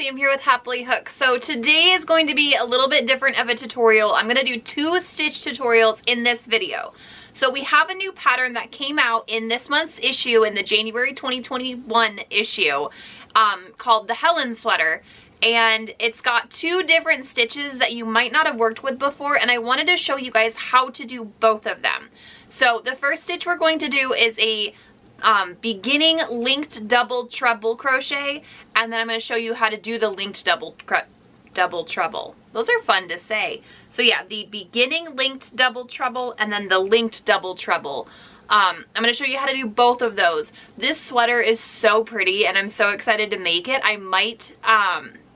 Cassie. I'm here with Happily Hook. So today is going to be a little bit different of a tutorial. I'm going to do 2 stitch tutorials in this video. So we have a new pattern that came out in this month's issue, in the January 2021 issue, called the Helen sweater. And it's got 2 different stitches that you might not have worked with before, and I wanted to show you guys how to do both of them. So the first stitch we're going to do is a beginning linked double treble crochet, and then I'm going to show you how to do the linked double treble. Those are fun to say. So yeah, the beginning linked double treble and then the linked double treble. I'm going to show you how to do both of those. This sweater is so pretty and I'm so excited to make it. I might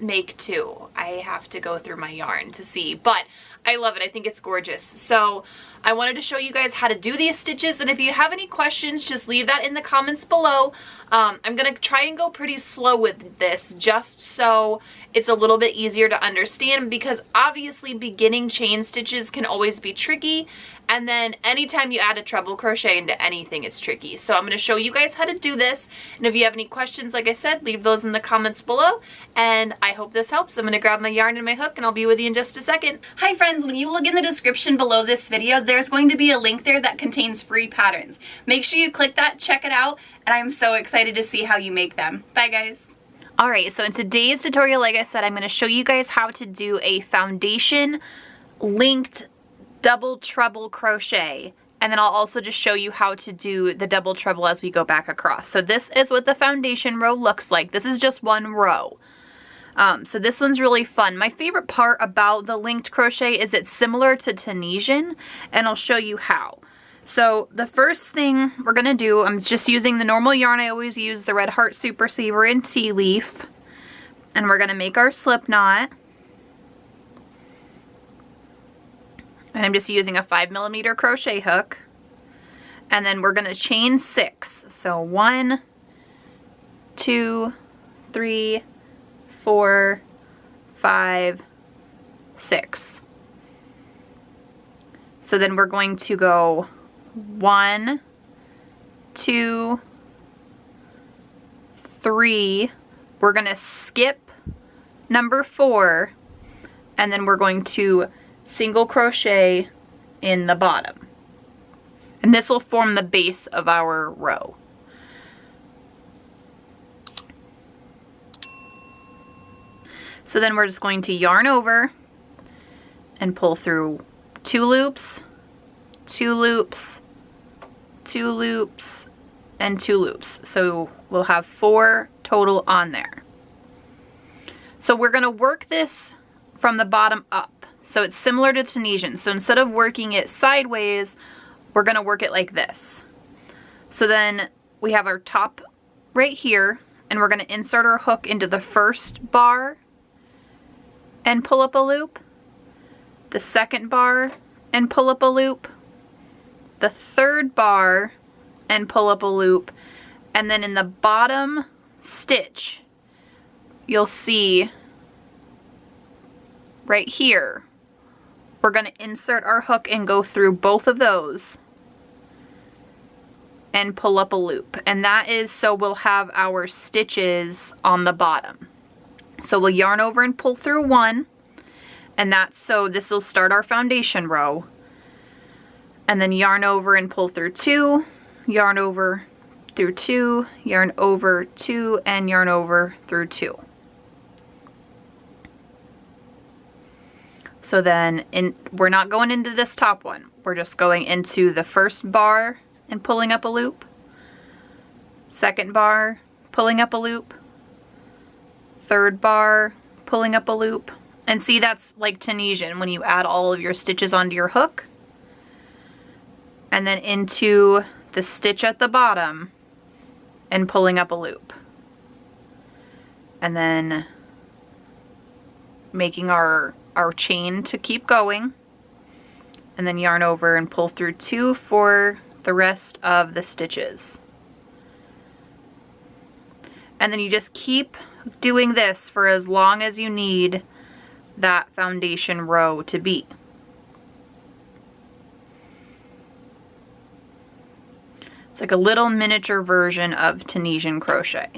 make 2. I have to go through my yarn to see, but I love it. I think it's gorgeous. So I wanted to show you guys how to do these stitches, and if you have any questions, just leave that in the comments below. I'm gonna try and go pretty slow with this just so it's a little bit easier to understand, because obviously beginning chain stitches can always be tricky, and then anytime you add a treble crochet into anything, it's tricky. So I'm going to show you guys how to do this, and if you have any questions, like I said, leave those in the comments below, and I hope this helps. I'm going to grab my yarn and my hook, and I'll be with you in just a second. Hi friends, when you look in the description below this video, there's going to be a link there that contains free patterns. Make sure you click that, check it out, and I'm so excited to see how you make them. Bye guys. Alright, so in today's tutorial, like I said, I'm going to show you guys how to do a foundation linked double treble crochet, and then I'll also just show you how to do the double treble as we go back across. So this is what the foundation row looks like. This is just one row. So this one's really fun. My favorite part about the linked crochet is it's similar to Tunisian, and I'll show you how. So the first thing we're gonna do, I'm just using the normal yarn I always use, the Red Heart Super Saver in Tea Leaf, and we're gonna make our slip knot. And I'm just using a 5mm crochet hook, and then we're gonna chain 6. So 1, 2, 3, 4, 5, 6. So then we're going to go 1, 2, 3. We're gonna skip number 4, and then we're going to single crochet in the bottom, and this will form the base of our row. So then we're just going to yarn over and pull through 2 loops, 2 loops, 2 loops, and 2 loops. So we'll have 4 total on there. So we're going to work this from the bottom up. So it's similar to Tunisian. So instead of working it sideways, we're going to work it like this. So then we have our top right here, and we're going to insert our hook into the first bar and pull up a loop, the second bar and pull up a loop, the third bar and pull up a loop, and then in the bottom stitch, you'll see right here, we're going to insert our hook and go through both of those and pull up a loop. And that is so we'll have our stitches on the bottom. So we'll yarn over and pull through 1, and that's so this will start our foundation row. And then yarn over and pull through 2, yarn over through 2, yarn over 2, and yarn over through 2. So then we're not going into this top one. We're just going into the first bar and pulling up a loop, second bar, pulling up a loop, third bar, pulling up a loop. And see, that's like Tunisian when you add all of your stitches onto your hook. And then into the stitch at the bottom and pulling up a loop. And then making our chain to keep going, and then yarn over and pull through 2 for the rest of the stitches. And then you just keep doing this for as long as you need that foundation row to be. It's like a little miniature version of Tunisian crochet.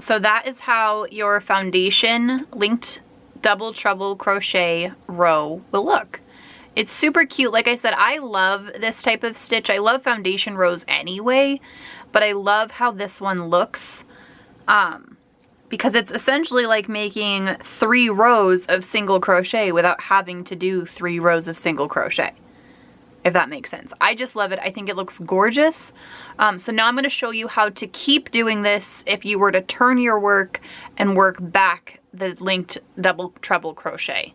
So that is how your foundation linked double treble crochet row will look. It's super cute. Like I said, I love this type of stitch. I love foundation rows anyway, but I love how this one looks because it's essentially like making 3 rows of single crochet without having to do 3 rows of single crochet, if that makes sense. I just love it. I think it looks gorgeous. So now I'm going to show you how to keep doing this if you were to turn your work and work back the linked double treble crochet.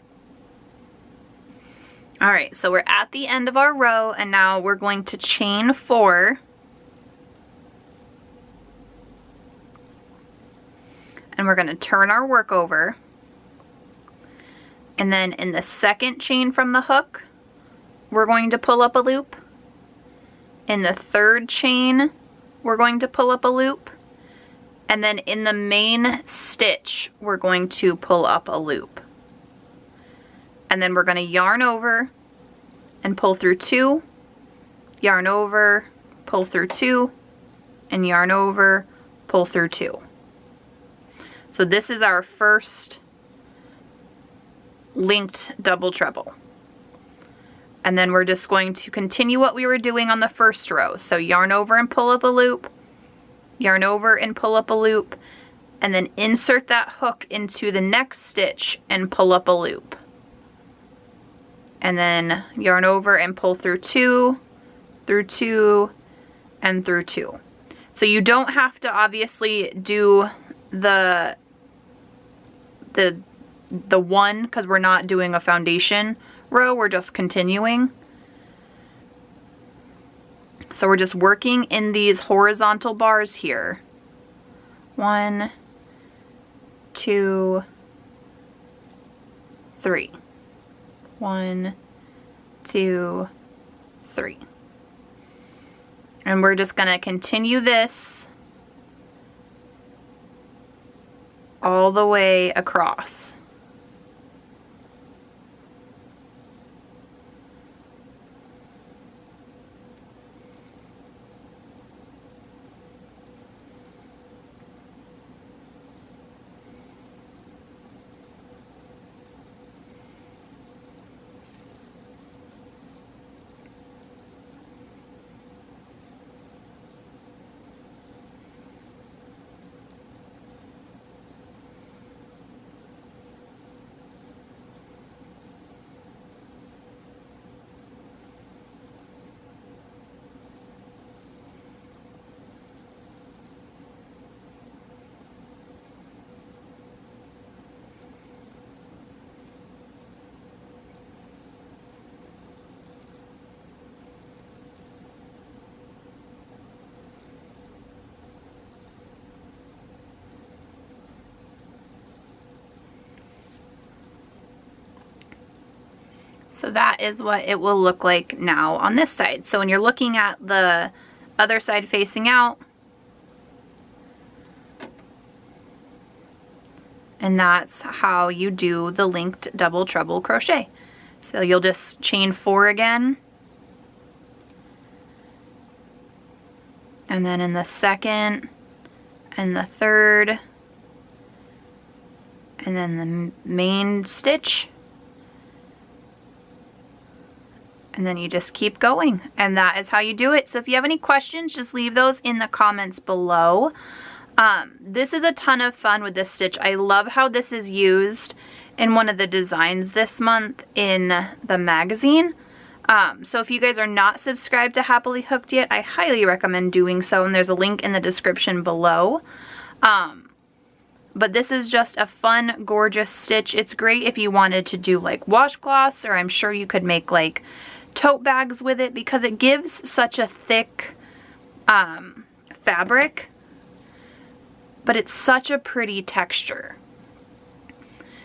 All right, so we're at the end of our row, and now we're going to chain 4. And we're going to turn our work over. And then in the second chain from the hook, we're going to pull up a loop. In the third chain, we're going to pull up a loop. And then in the main stitch, we're going to pull up a loop. And then we're going to yarn over and pull through 2, yarn over, pull through 2, and yarn over, pull through 2. So this is our first linked double treble. And then we're just going to continue what we were doing on the first row. So yarn over and pull up a loop, yarn over and pull up a loop, and then insert that hook into the next stitch and pull up a loop. And then yarn over and pull through 2, through 2, and through 2. So you don't have to obviously do the one, because we're not doing a foundation row, we're just continuing. So we're just working in these horizontal bars here. 1, 2, 3. 1, 2, 3. And we're just going to continue this all the way across. So that is what it will look like now on this side. So when you're looking at the other side facing out, and that's how you do the linked double treble crochet. So you'll just chain 4 again, and then in the second and the third, and then the main stitch, and then you just keep going, and that is how you do it. So if you have any questions, just leave those in the comments below. This is a ton of fun with this stitch. I love how this is used in one of the designs this month in the magazine. So if you guys are not subscribed to Happily Hooked yet, I highly recommend doing so, and there's a link in the description below. But this is just a fun, gorgeous stitch. It's great if you wanted to do like washcloths, or I'm sure you could make like tote bags with it, because it gives such a thick fabric, but it's such a pretty texture.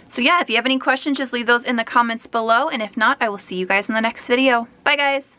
So yeah, if you have any questions, just leave those in the comments below, and if not, I will see you guys in the next video. Bye guys!